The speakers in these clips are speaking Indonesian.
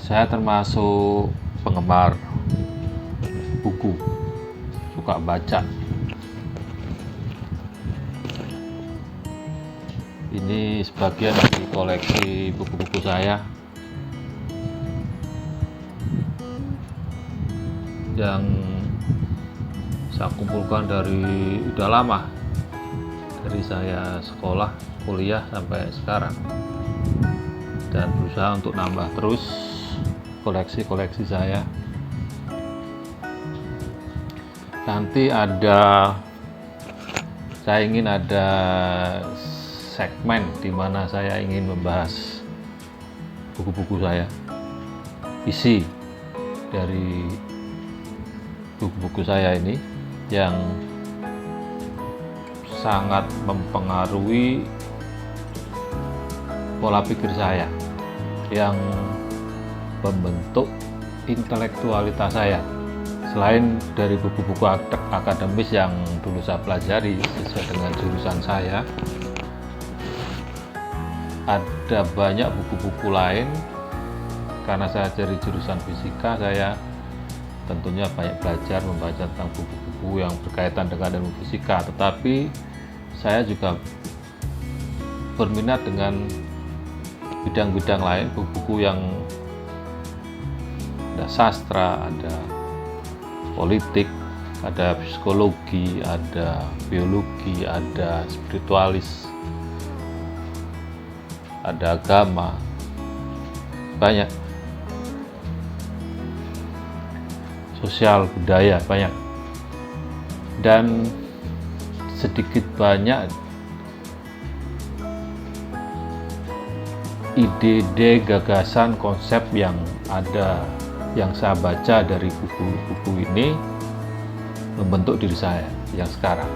Saya termasuk penggemar buku, suka baca. Ini sebagian dari koleksi buku-buku saya yang saya kumpulkan dari udah lama, dari saya sekolah, kuliah sampai sekarang, dan berusaha untuk nambah terus koleksi saya. Nanti saya ingin ada segmen di mana saya ingin membahas buku-buku saya, isi dari buku-buku saya ini yang sangat mempengaruhi pola pikir saya, yang membentuk intelektualitas saya. Selain dari buku-buku akademis yang dulu saya pelajari sesuai dengan jurusan saya, ada banyak buku-buku lain. Karena saya dari jurusan fisika, saya tentunya banyak belajar membaca tentang buku-buku yang berkaitan dengan ilmu fisika, tetapi saya juga berminat dengan bidang-bidang lain, buku-buku yang ada sastra, ada politik, ada psikologi, ada biologi, ada spiritualis, ada agama, banyak, sosial, budaya, banyak. Dan sedikit banyak ide-ide, gagasan, konsep yang ada, yang saya baca dari buku-buku ini membentuk diri saya yang sekarang,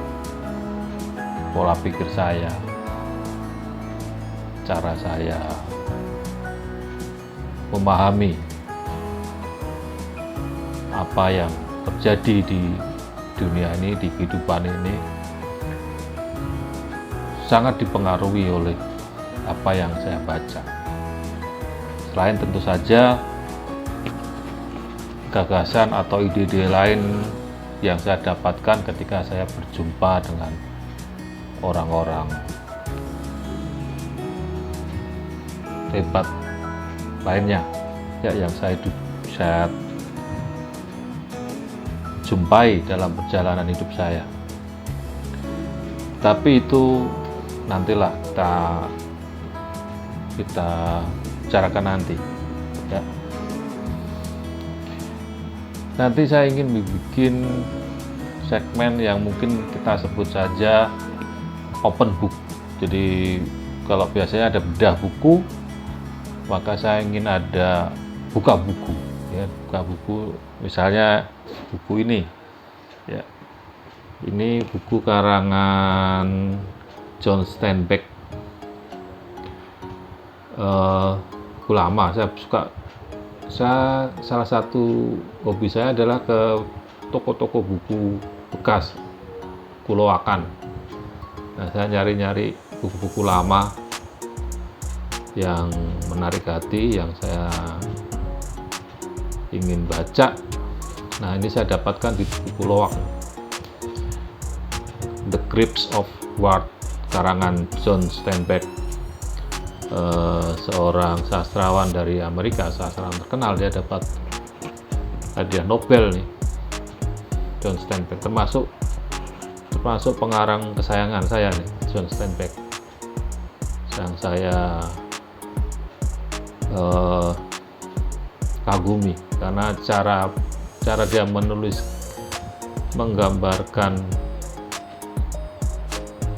pola pikir saya, cara saya memahami apa yang terjadi di dunia ini, di kehidupan ini, sangat dipengaruhi oleh apa yang saya baca. Selain tentu saja gagasan atau ide-ide lain yang saya dapatkan ketika saya berjumpa dengan orang-orang hebat lainnya, ya, yang saya jumpai dalam perjalanan hidup saya. Tapi itu nantilah kita bicarakan nanti, ya. Nanti saya ingin bikin segmen yang mungkin kita sebut saja open book. Jadi kalau biasanya ada bedah buku, maka saya ingin ada buka buku, ya, buka buku. Misalnya buku ini, ya, ini buku karangan John Steinbeck. Buku lama, salah satu hobi saya adalah ke toko-toko buku bekas, buku loakan. Nah, saya nyari-nyari buku-buku lama yang menarik hati, yang saya ingin baca. Nah, ini saya dapatkan di buku loak, The Grapes of Wrath karangan John Steinbeck, seorang sastrawan dari Amerika, sastrawan terkenal. Dia dapat hadiah Nobel nih, John Steinbeck, termasuk pengarang kesayangan saya nih, John Steinbeck, yang saya kagumi karena cara dia menulis, menggambarkan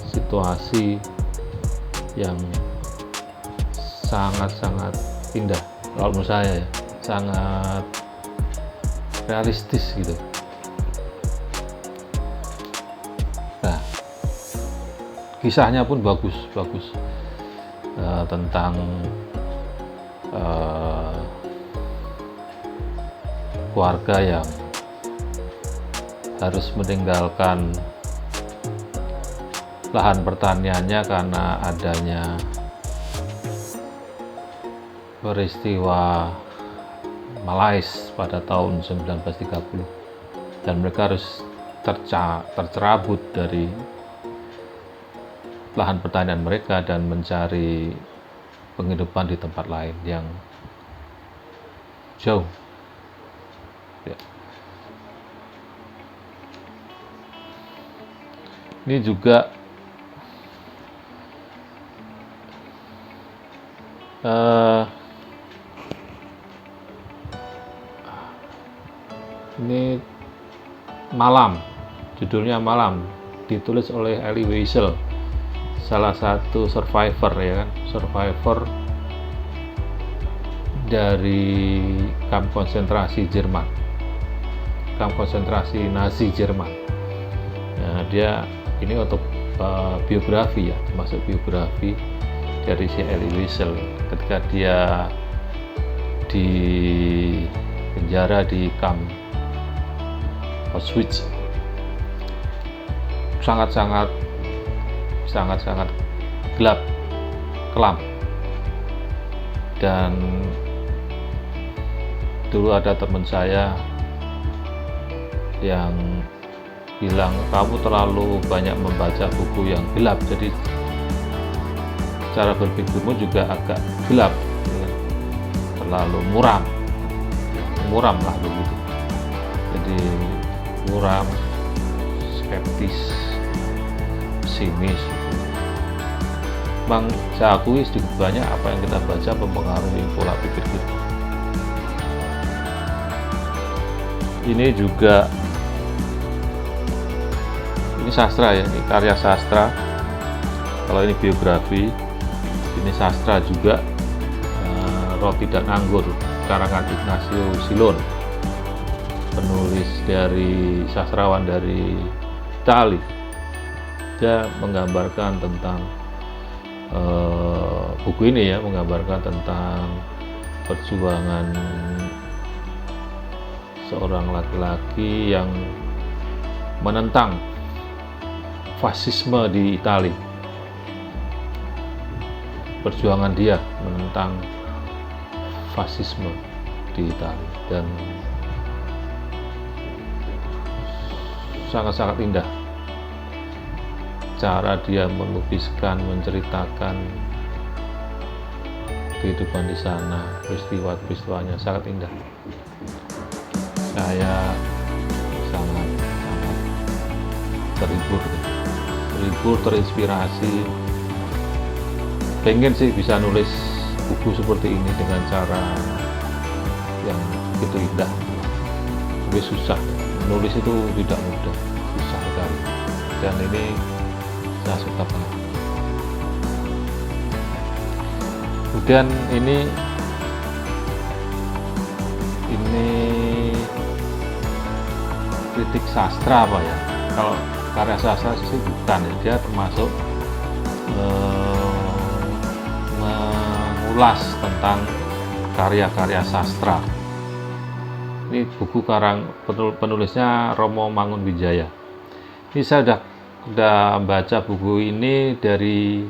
situasi yang sangat-sangat indah kalau menurut saya, ya, sangat realistis gitu. Nah, kisahnya pun bagus tentang keluarga yang harus meninggalkan lahan pertaniannya karena adanya peristiwa Malais pada tahun 1930, dan mereka harus tercerabut dari lahan pertanian mereka dan mencari penghidupan di tempat lain yang jauh. Ya. Ini juga ini Malam, judulnya Malam, ditulis oleh Elie Wiesel, salah satu survivor, ya kan, survivor dari kamp konsentrasi Jerman, kamp konsentrasi Nazi Jerman. Nah, dia ini untuk biografi, ya, termasuk biografi dari si Elie Wiesel ketika dia di penjara di kamp Auschwitz. Sangat-sangat gelap, kelam. Dan dulu ada teman saya yang bilang, kamu terlalu banyak membaca buku yang gelap, jadi cara berpikirmu juga agak gelap, terlalu muram lah begitu. Jadi muram, skeptis, pesimis. Bang, saya akui sedikit banyak apa yang kita baca mempengaruhi pola pikir kita. Ini juga, ini sastra, ya, ini karya sastra. Kalau ini biografi, ini sastra juga. Roti dan Anggur, karangan Ignacio Silon, penulis dari sastrawan dari Itali. Dia menggambarkan tentang buku ini, ya, menggambarkan tentang perjuangan seorang laki-laki yang menentang fasisme di Itali. Perjuangan dia menentang fasisme di Italia, dan sangat-sangat indah cara dia melukiskan, menceritakan kehidupan di sana, peristiwa-peristiwanya sangat indah. Saya sangat terhibur, terinspirasi. Pengen sih bisa nulis buku seperti ini dengan cara yang begitu indah. Tapi susah, menulis itu tidak mudah, susah sekali. Dan ini saya suka banget. Kemudian ini kritik sastra apa ya? Kalau karya sastra sih bukan, ya. Dia termasuk mengulas tentang karya-karya sastra. Ini buku penulisnya Romo Mangunwijaya. Ini saya udah baca buku ini dari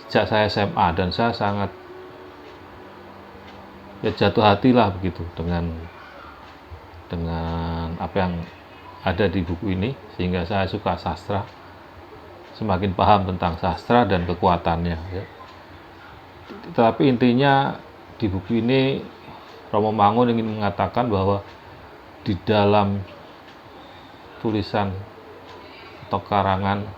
sejak saya SMA, dan saya sangat jatuh hati lah begitu dengan apa yang ada di buku ini, sehingga saya suka sastra, semakin paham tentang sastra dan kekuatannya, ya. Tetapi intinya di buku ini Romo Mangun ingin mengatakan bahwa di dalam tulisan atau karangan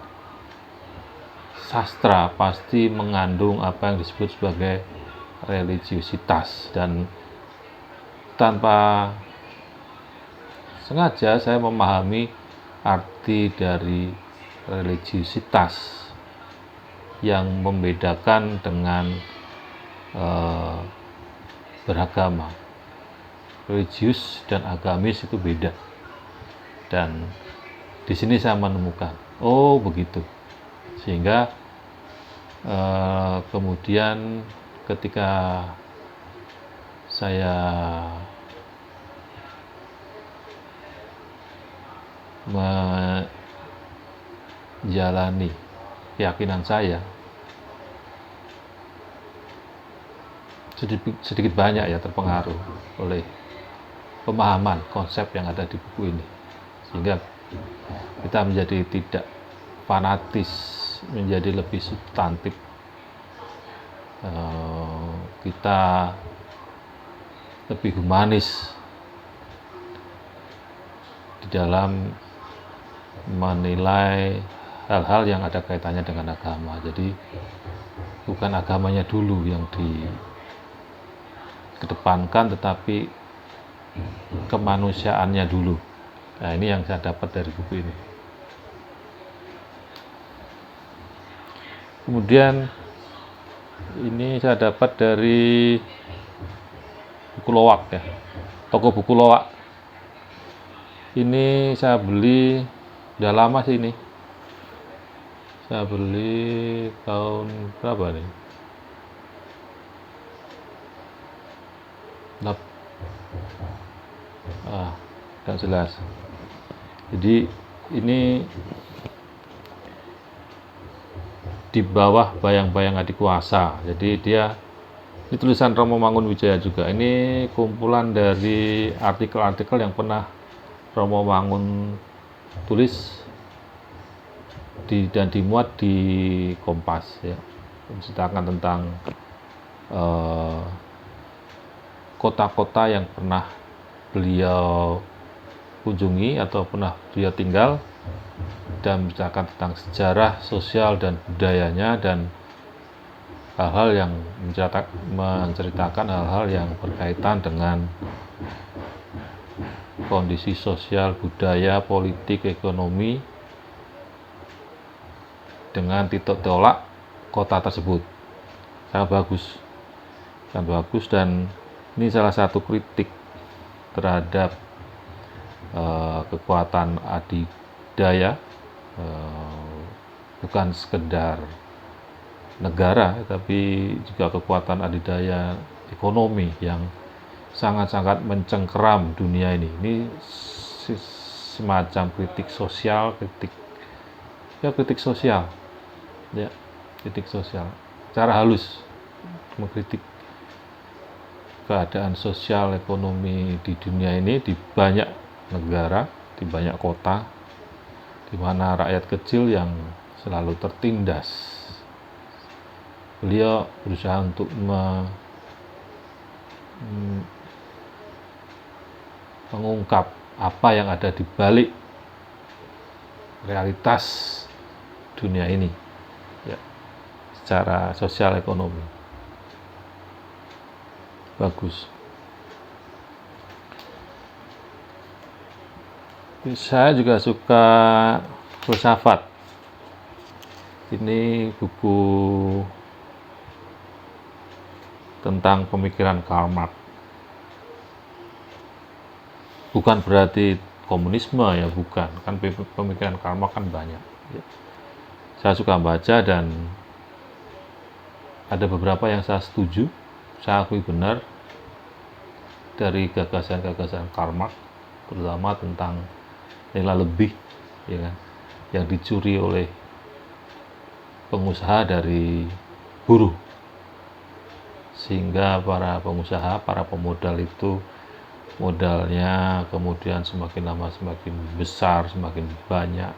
sastra pasti mengandung apa yang disebut sebagai religiusitas, dan tanpa sengaja saya memahami arti dari religiusitas yang membedakan dengan beragama. Religius dan agamis itu beda, dan di sini saya menemukan, oh begitu, sehingga kemudian ketika saya menjalani keyakinan saya sedikit banyak ya terpengaruh oleh pemahaman konsep yang ada di buku ini, sehingga kita menjadi tidak fanatis, menjadi lebih substantif. Kita lebih humanis di dalam menilai hal-hal yang ada kaitannya dengan agama. Jadi bukan agamanya dulu yang dikedepankan, tetapi kemanusiaannya dulu. Nah, ini yang saya dapat dari buku ini. Kemudian ini saya dapat dari buku Lowak ya, toko buku Lowak. Ini saya beli udah lama sih ini. Saya beli tahun berapa nih? Gak jelas. Jadi ini di bawah Bayang-Bayang Adikuasa. Jadi ini tulisan Romo Mangunwijaya juga. Ini kumpulan dari artikel-artikel yang pernah Romo Mangun tulis dan dimuat di Kompas ya, menceritakan tentang kota-kota yang pernah beliau kunjungi atau pernah beliau tinggal, dan menceritakan tentang sejarah, sosial, dan budayanya, dan hal-hal yang menceritakan hal-hal yang berkaitan dengan kondisi sosial, budaya, politik, ekonomi, dengan titik tolak kota tersebut. Sangat bagus, dan ini salah satu kritik terhadap kekuatan adidaya, bukan sekedar negara, tapi juga kekuatan adidaya ekonomi yang sangat-sangat mencengkeram dunia ini. Ini semacam kritik sosial, kritik sosial, cara halus mengkritik keadaan sosial ekonomi di dunia ini, di banyak negara, di banyak kota, di mana rakyat kecil yang selalu tertindas. Beliau berusaha untuk mengungkap apa yang ada di balik realitas dunia ini ya, secara sosial ekonomi. Bagus. Saya juga suka filsafat. Ini buku tentang pemikiran Karl Marx. Bukan berarti komunisme ya, bukan. Kan pemikiran Karl Marx kan banyak. Saya suka baca dan ada beberapa yang saya setuju, saya akui benar dari gagasan-gagasan Karl Marx, terutama tentang nilai lebih ya kan, yang dicuri oleh pengusaha dari buruh, sehingga para pengusaha, para pemodal itu modalnya kemudian semakin lama semakin besar, semakin banyak,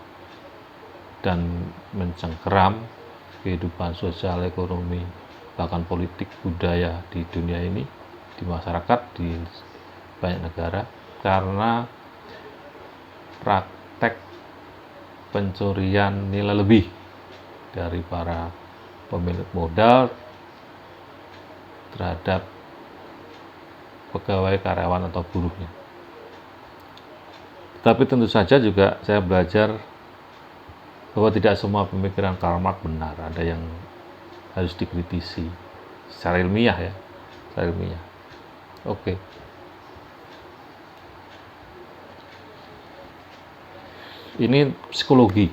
dan mencengkeram kehidupan sosial, ekonomi, bahkan politik, budaya di dunia ini, di masyarakat, di banyak negara, karena praktek pencurian nilai lebih dari para pemilik modal terhadap pegawai, karyawan, atau buruhnya. Tapi tentu saja juga saya belajar bahwa tidak semua pemikiran Karl Marx benar, ada yang harus dikritisi secara ilmiah ya, secara ilmiah. Oke. Ini psikologi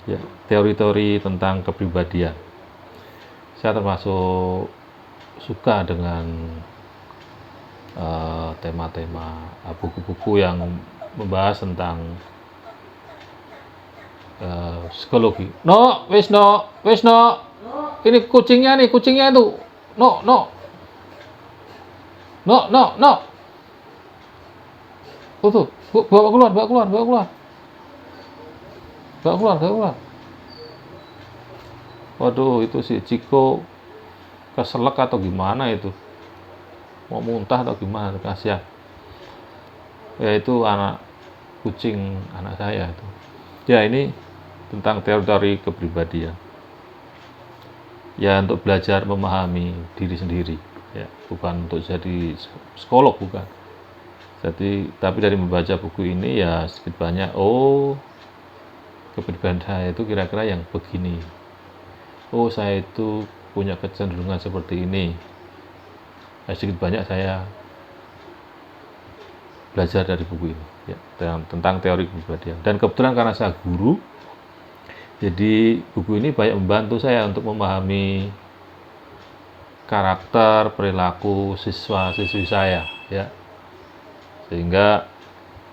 ya, teori-teori tentang kepribadian. Saya termasuk suka dengan tema-tema buku-buku yang membahas tentang psikologi. Wis no, ini kucingnya itu, no. No, no, no. Tuh, bawa keluar, bawa keluar, bawa keluar. Bawa keluar, bawa keluar. Waduh, itu si Ciko keselak atau gimana itu? Mau muntah atau gimana? Kasihan. Ya itu anak kucing anak saya itu. Ya ini tentang teori kepribadian. Ya untuk belajar memahami diri sendiri. Ya, bukan untuk jadi psikolog, bukan. Jadi tapi dari membaca buku ini ya sedikit banyak, oh kepribadian saya itu kira-kira yang begini. Oh saya itu punya kecenderungan seperti ini. Ya, sedikit banyak saya belajar dari buku ini ya, tentang teori kepribadian. Dan kebetulan karena saya guru, jadi buku ini banyak membantu saya untuk memahami karakter, perilaku siswa-siswi saya ya. Sehingga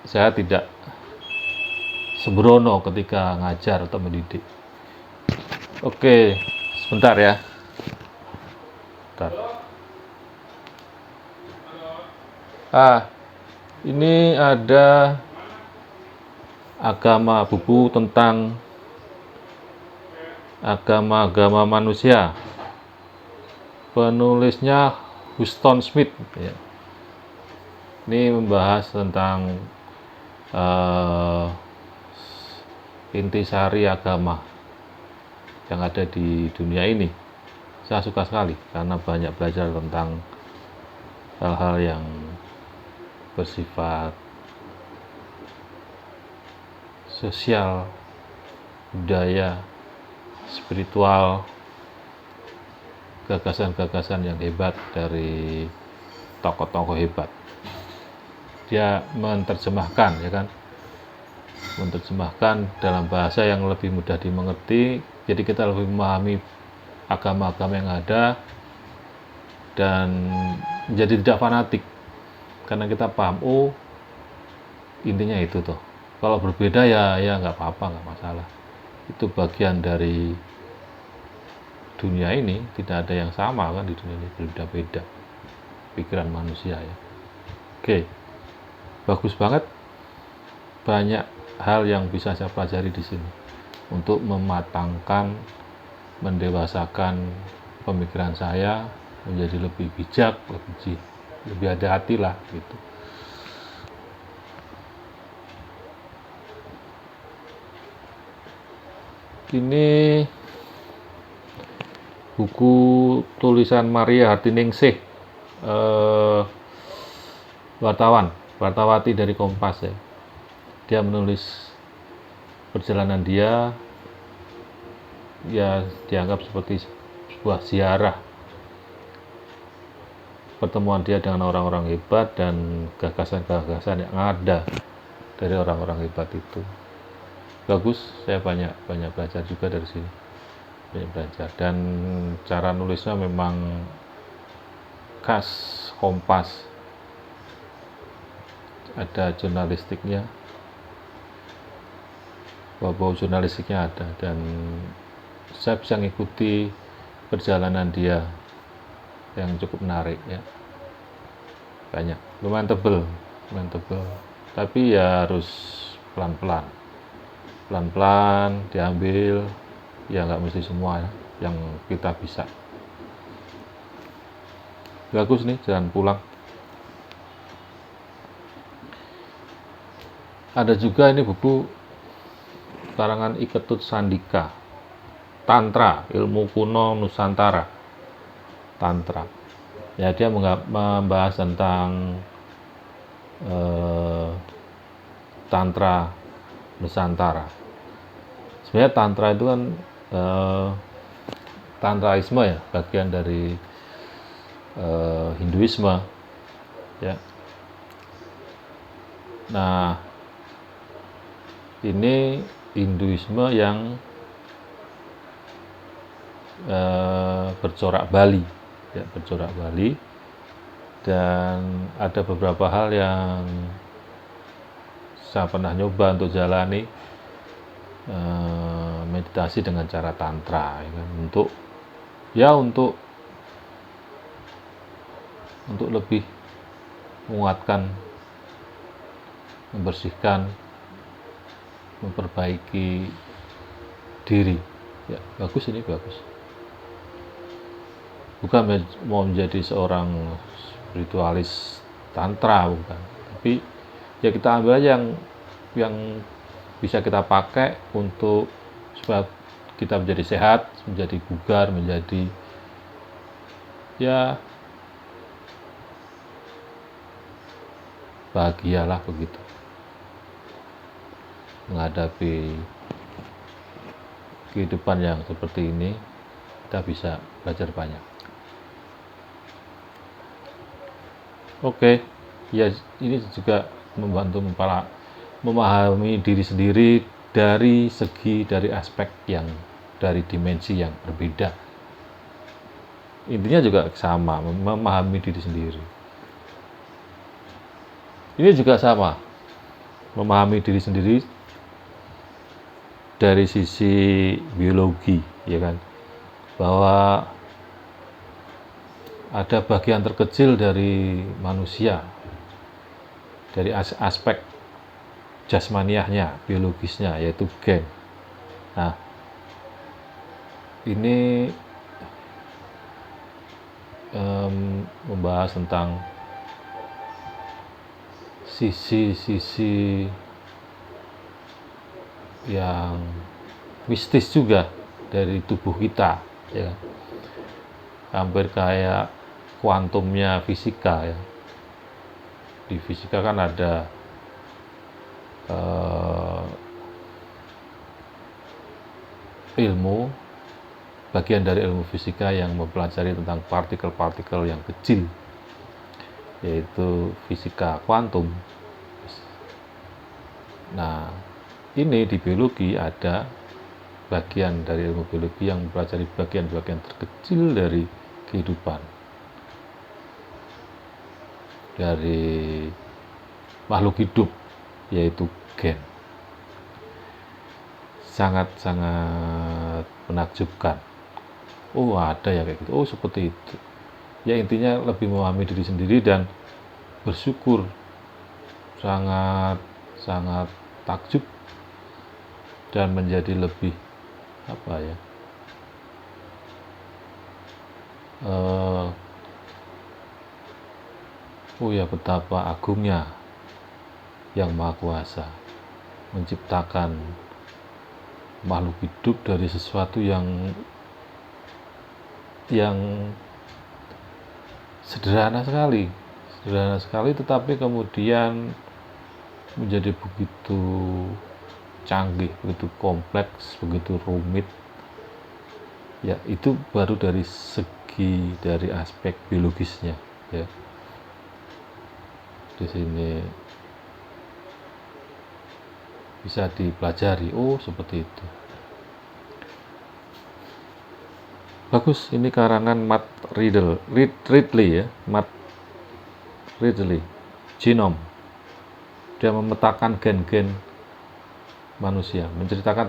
saya tidak sembrono ketika ngajar atau mendidik. Oke, sebentar ya. Bentar. Ini ada buku tentang agama manusia. Penulisnya Huston Smith ya. Ini membahas tentang intisari agama yang ada di dunia ini. Saya suka sekali karena banyak belajar tentang hal-hal yang bersifat sosial, budaya, spiritual, gagasan-gagasan yang hebat dari tokoh-tokoh hebat. Dia menerjemahkan ya kan, menerjemahkan dalam bahasa yang lebih mudah dimengerti, jadi kita lebih memahami agama-agama yang ada dan menjadi tidak fanatik karena kita paham, oh intinya itu tuh. Kalau berbeda ya nggak apa-apa, nggak masalah. Itu bagian dari dunia ini, tidak ada yang sama kan di dunia ini, berbeda-beda pikiran manusia ya. Oke, bagus banget, banyak hal yang bisa saya pelajari di sini untuk mematangkan, mendewasakan pemikiran saya menjadi lebih bijak, lebih hati-hati lah gitu. Ini buku tulisan Maria Hartiningsih, wartawati dari Kompas ya. Dia menulis perjalanan dia, ya dianggap seperti sebuah ziarah pertemuan dia dengan orang-orang hebat dan gagasan-gagasan yang ada dari orang-orang hebat itu. Bagus, saya banyak belajar juga dari sini, banyak belajar. Dan cara nulisnya memang khas Kompas, ada jurnalistiknya, bau jurnalistiknya ada, dan saya bisa mengikuti perjalanan dia yang cukup menarik ya. Banyak, lumayan tebel, tapi ya harus pelan-pelan diambil ya, nggak mesti semua ya yang kita bisa. Bagus nih, jalan pulang. Ada juga ini buku karangan Iketut Sandika, Tantra, Ilmu Kuno Nusantara. Tantra ya, dia membahas tentang Tantra Nusantara. Sebenarnya Tantra itu kan Tantraisme ya, bagian dari Hinduisme ya. Nah, ini Hinduisme yang bercorak Bali ya, bercorak Bali, dan ada beberapa hal yang saya pernah nyoba untuk jalani, meditasi dengan cara tantra ya kan, untuk lebih menguatkan, membersihkan, memperbaiki diri. Ya, bagus, ini bagus. Bukan mau menjadi seorang spiritualis tantra, bukan. Tapi ya kita ambil aja yang bisa kita pakai untuk supaya kita menjadi sehat, menjadi bugar, menjadi ya bahagialah begitu menghadapi kehidupan yang seperti ini. Kita bisa belajar banyak. Oke, ya ini juga membantu memahami diri sendiri dari aspek yang dari dimensi yang berbeda. Intinya juga sama, memahami diri sendiri. Ini juga sama, memahami diri sendiri dari sisi biologi, ya kan, bahwa ada bagian terkecil dari manusia, dari aspek jasmaniahnya, biologisnya, yaitu gen. Nah, ini membahas tentang sisi-sisi yang mistis juga dari tubuh kita, ya, hampir kayak kuantumnya fisika, ya. Di fisika kan ada bagian dari ilmu fisika yang mempelajari tentang partikel-partikel yang kecil, yaitu fisika kuantum. Nah, ini di biologi ada bagian dari ilmu biologi yang mempelajari bagian-bagian terkecil dari kehidupan, dari makhluk hidup, yaitu gen. Sangat-sangat menakjubkan. Oh, ada ya kayak gitu. Oh, seperti itu. Ya, intinya lebih memahami diri sendiri dan bersyukur. Sangat takjub dan menjadi lebih oh ya, betapa agungnya Yang Maha Kuasa menciptakan makhluk hidup dari sesuatu yang sederhana sekali, tetapi kemudian menjadi begitu canggih, begitu kompleks, begitu rumit. Ya, itu baru dari aspek biologisnya, ya. Di sini bisa dipelajari. Oh, seperti itu. Bagus, ini karangan Matt Ridley, ya, Matt Ridley, Genome. Dia memetakan gen-gen manusia, menceritakan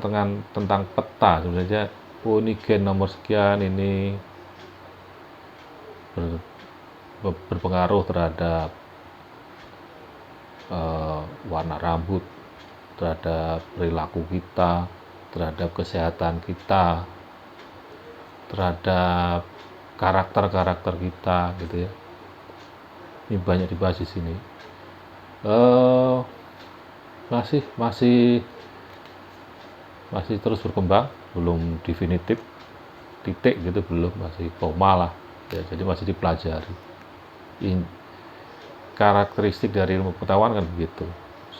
tentang peta sebenarnya. Oh, ini gen nomor sekian, ini berpengaruh terhadap warna rambut, terhadap perilaku kita, terhadap kesehatan kita, terhadap karakter kita, gitu ya. Ini banyak dibahas di sini. Masih terus berkembang, belum definitif, titik gitu belum, masih koma lah, ya, jadi masih dipelajari. Karakteristik dari ilmu pengetahuan kan begitu,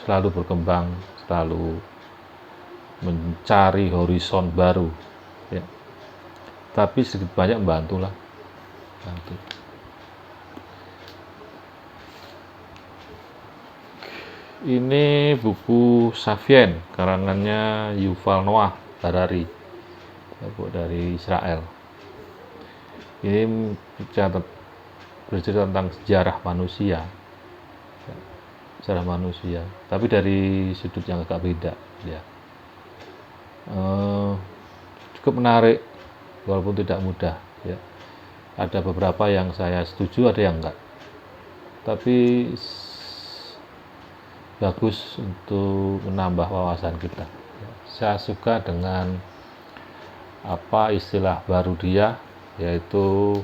selalu berkembang, selalu mencari horizon baru, ya. Tapi sedikit banyak membantu. Ini buku Sapien, karangannya Yuval Noah Harari, dari Israel. Ini bercerita tentang sejarah manusia, tapi dari sudut yang agak beda, ya. Cukup menarik, walaupun tidak mudah, ya. Ada beberapa yang saya setuju, ada yang enggak. tapi bagus untuk menambah wawasan kita. Saya suka dengan apa istilah baru dia, yaitu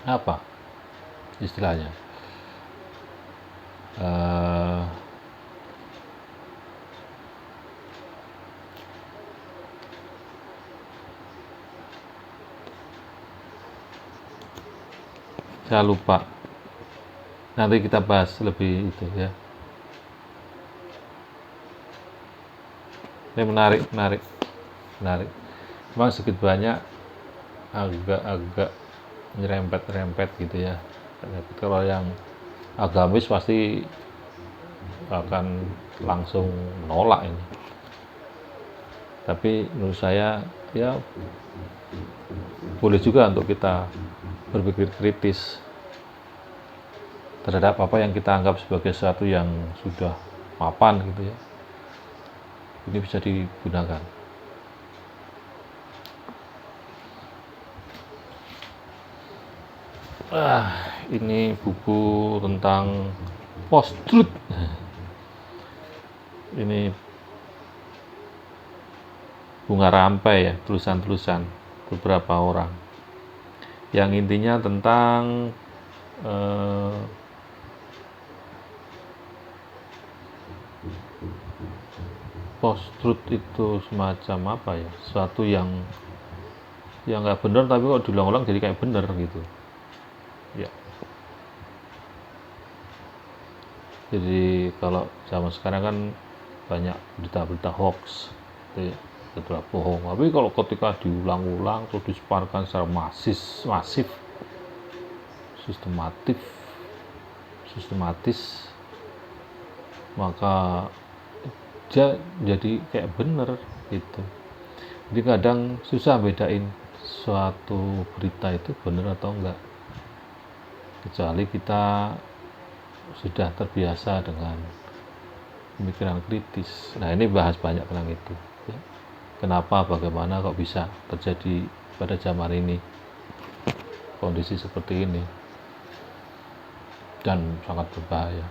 apa istilahnya, saya lupa, nanti kita bahas lebih itu ya. Ini menarik. Memang sedikit banyak agak nyerempet gitu ya. Kalau yang agamis pasti akan langsung menolak ini. Tapi menurut saya ya boleh juga untuk kita berpikir kritis terhadap apa yang kita anggap sebagai sesuatu yang sudah mapan gitu ya. Ini bisa digunakan. Ini buku tentang post-truth. Ini bunga rampai ya, tulisan-tulisan beberapa orang. Yang intinya tentang post-truth itu semacam apa ya, sesuatu yang nggak benar tapi kok diulang-ulang jadi kayak benar gitu ya. Jadi kalau zaman sekarang kan banyak berita-berita hoax gitu ya, berita bohong, tapi kalau ketika diulang-ulang terus disebarkan secara masif sistematis, maka dia jadi kayak bener gitu. Jadi kadang susah bedain suatu berita itu bener atau enggak, kecuali kita sudah terbiasa dengan pemikiran kritis. Nah, ini bahas banyak tentang itu ya. Kenapa, bagaimana kok bisa terjadi pada zaman ini kondisi seperti ini, dan sangat berbahaya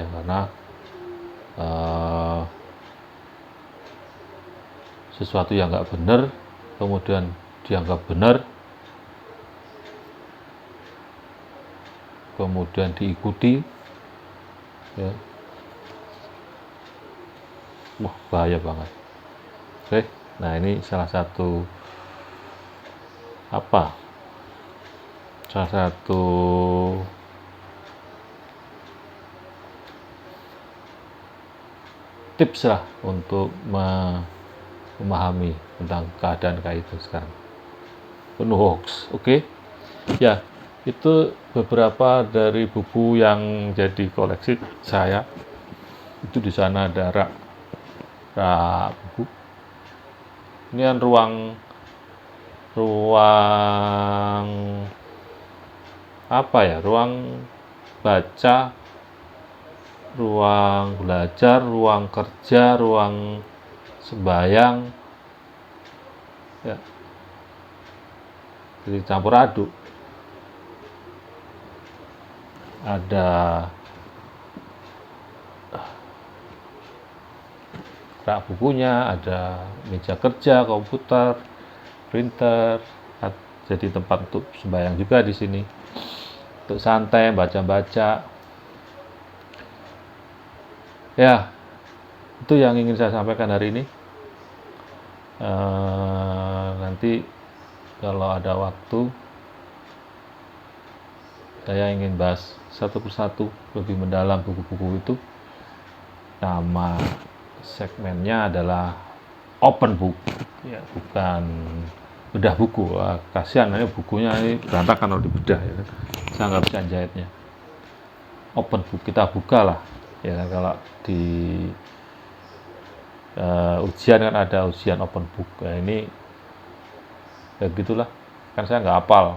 karena sesuatu yang nggak benar kemudian dianggap benar, kemudian diikuti ya. Wah, bahaya banget. Oke, nah ini salah satu tips lah untuk memahami tentang keadaan kayak itu sekarang, penuh hoax. Oke. Ya, itu beberapa dari buku yang jadi koleksi saya. Itu di sana ada rak buku. Ini kan ruang apa ya, ruang baca, ruang belajar, ruang kerja, ruang sembayang ya, jadi campur aduk. Ada rak bukunya, ada meja kerja, komputer, printer, jadi tempat untuk sembahyang juga di sini, untuk santai baca-baca ya. Itu yang ingin saya sampaikan hari ini. Nanti kalau ada waktu saya ingin bahas satu persatu lebih mendalam buku-buku itu. Nama segmennya adalah open book ya, bukan bedah buku. Kasihan ini bukunya ini berantakan kalau dibedah ya. Saya nggak bisa jahitnya. Open book, kita buka lah ya. Kalau di ujian kan ada ujian open book ya, ini ya gitulah, kan saya nggak hafal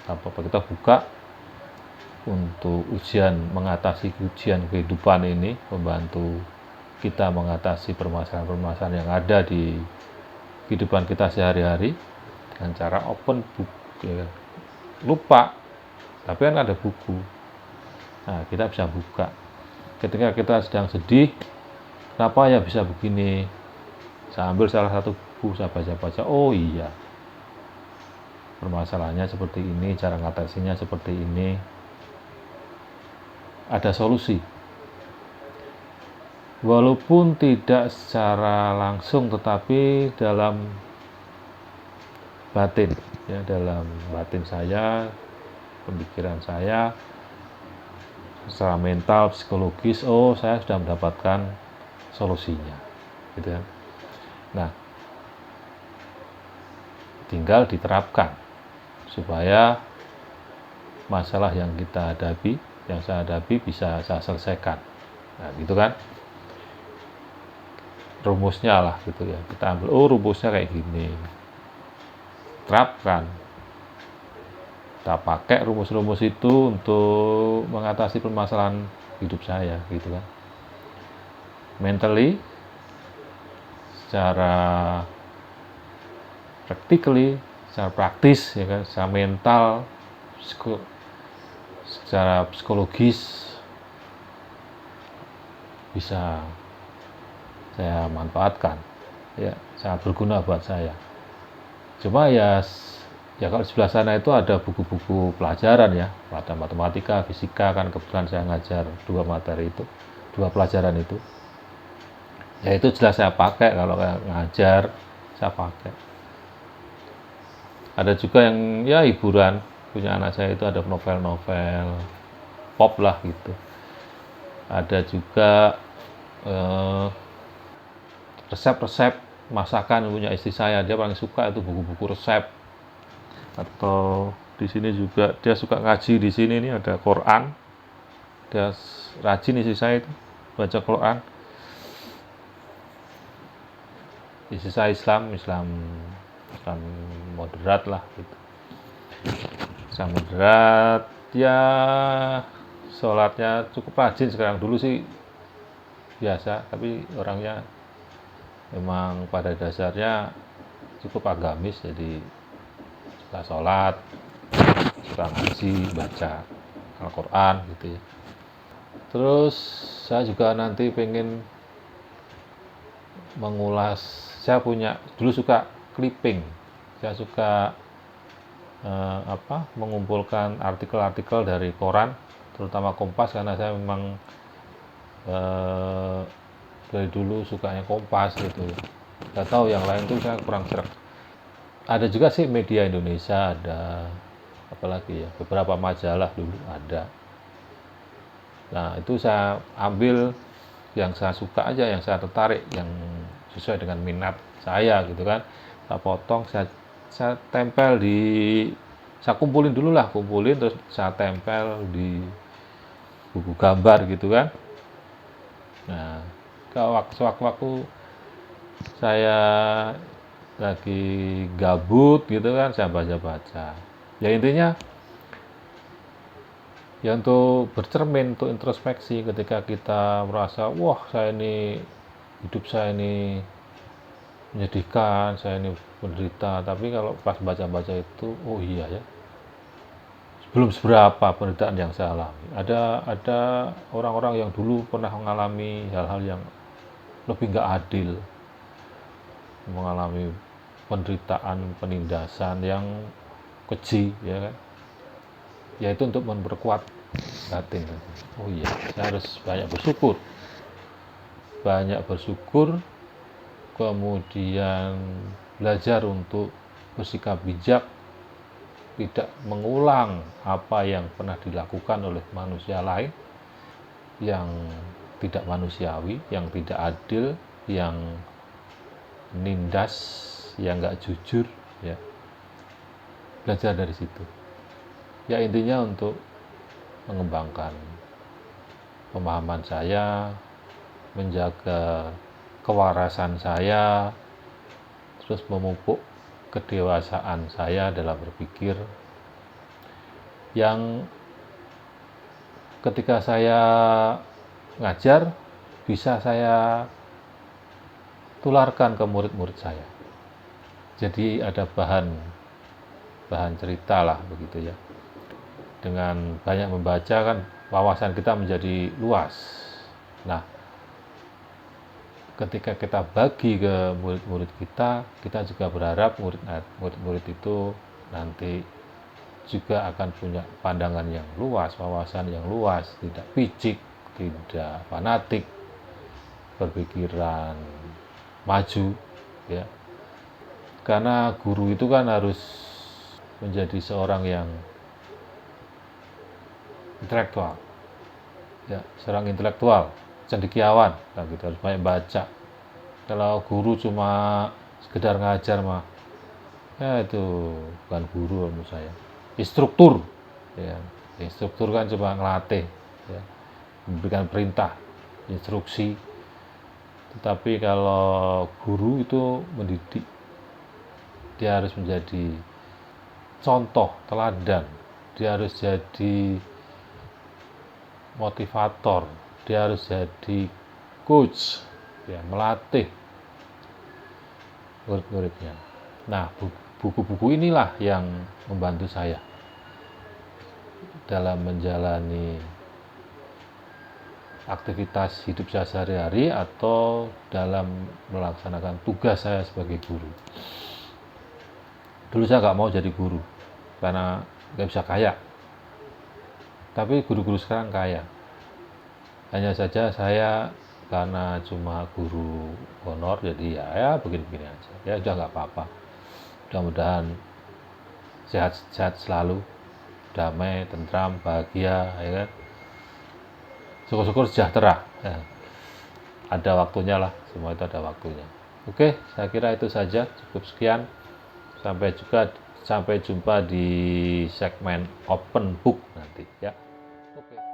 apa-apa, kita buka untuk ujian, mengatasi ujian kehidupan ini, membantu kita mengatasi permasalahan-permasalahan yang ada di kehidupan kita sehari-hari dengan cara open book ya. lupa, tapi kan ada buku. Nah, kita bisa buka. Ketika kita sedang sedih, kenapa ya bisa begini? Saya ambil salah satu buku, saya baca-baca, oh iya, permasalahannya seperti ini, cara ngatasinya seperti ini. Ada solusi. Walaupun tidak secara langsung, tetapi dalam batin, ya, dalam batin saya, pemikiran saya, secara mental, psikologis, oh saya sudah mendapatkan solusinya, gitu kan. Nah, tinggal diterapkan supaya masalah yang kita hadapi, yang saya hadapi bisa saya selesaikan. Nah, gitu kan. Rumusnya lah gitu ya. Kita ambil, oh rumusnya kayak gini. Terapkan. Kita pakai rumus-rumus itu untuk mengatasi permasalahan hidup saya gitu kan. Mentally, secara practically, secara praktis ya kan, secara mental, secara psikologis bisa saya manfaatkan, ya sangat berguna buat saya. Cuma ya kalau di sebelah sana itu ada buku-buku pelajaran ya, ada matematika, fisika, kan kebetulan saya ngajar 2 materi itu, 2 pelajaran itu. Ya itu jelas saya pakai kalau ngajar, saya pakai. Ada juga yang ya hiburan, punya anak saya itu ada novel-novel pop lah gitu. Ada juga resep-resep masakan punya istri saya, dia paling suka itu buku-buku resep. Atau di sini juga dia suka ngaji, di sini ini ada Quran, dia rajin istri saya itu baca Quran. Istri saya Islam moderat lah gitu. Islam moderat, ya sholatnya cukup rajin sekarang, dulu sih biasa, tapi orangnya memang pada dasarnya cukup agamis, jadi suka sholat, suka ngaji, baca Al-Quran gitu ya. Terus saya juga nanti pengen mengulas, saya punya dulu suka clipping, saya suka mengumpulkan artikel-artikel dari koran, terutama Kompas, karena saya memang dari dulu sukanya Kompas gitu. Nggak tahu yang lain tuh saya kurang serak. Ada juga sih media Indonesia, ada apalagi ya, beberapa majalah dulu ada. Nah itu saya ambil yang saya suka aja, yang saya tertarik, yang sesuai dengan minat saya gitu kan. Saya potong, saya tempel saya kumpulin dulu lah, terus saya tempel di buku gambar gitu kan. Nah, kalau waktu saya lagi gabut gitu kan, saya baca-baca. Ya intinya, ya untuk bercermin, untuk introspeksi ketika kita merasa, wah hidup saya ini menyedihkan, saya ini menderita. Tapi kalau pas baca-baca itu, oh iya ya, belum seberapa penderitaan yang saya alami. Ada orang-orang yang dulu pernah mengalami hal-hal yang lebih nggak adil, mengalami penderitaan, penindasan yang keji, ya kan? Yaitu untuk memperkuat batin. Oh iya, saya harus banyak bersyukur, kemudian belajar untuk bersikap bijak, tidak mengulang apa yang pernah dilakukan oleh manusia lain yang tidak manusiawi, yang tidak adil, yang nindas, yang nggak jujur, ya. Belajar dari situ. Ya intinya untuk mengembangkan pemahaman saya, menjaga kewarasan saya, terus memupuk kedewasaan saya dalam berpikir, yang ketika saya ngajar bisa saya tularkan ke murid-murid saya. Jadi ada bahan cerita lah begitu ya. Dengan banyak membaca kan wawasan kita menjadi luas. Nah, ketika kita bagi ke murid-murid kita juga berharap murid-murid itu nanti juga akan punya pandangan yang luas, wawasan yang luas, tidak picik, tidak fanatik, berpikiran maju, ya. Karena guru itu kan harus menjadi seorang yang intelektual, ya, seorang intelektual, cendekiawan, nah gitu, harus banyak baca. Kalau guru cuma sekedar ngajar mah, ya itu bukan guru menurut saya. Instruktur, ya, instruktur kan cuma ngelatih, ya, memberikan perintah, instruksi. Tetapi kalau guru itu mendidik, dia harus menjadi contoh, teladan, dia harus jadi motivator, dia harus jadi coach, ya, melatih murid-muridnya. Nah, buku-buku inilah yang membantu saya dalam menjalani aktivitas hidup saya sehari-hari atau dalam melaksanakan tugas saya sebagai guru. Dulu saya nggak mau jadi guru karena nggak bisa kaya, tapi guru-guru sekarang kaya. Hanya saja saya karena cuma guru honor, jadi ya begini-begini aja. Ya udah nggak apa-apa. Mudah-mudahan sehat-sehat selalu, damai, tentram, bahagia, ya kan. Syukur-syukur sejahtera. Ya. Ada waktunya lah, semua itu ada waktunya. Oke, saya kira itu saja, cukup sekian. Sampai jumpa di segmen open book nanti, ya. Oke.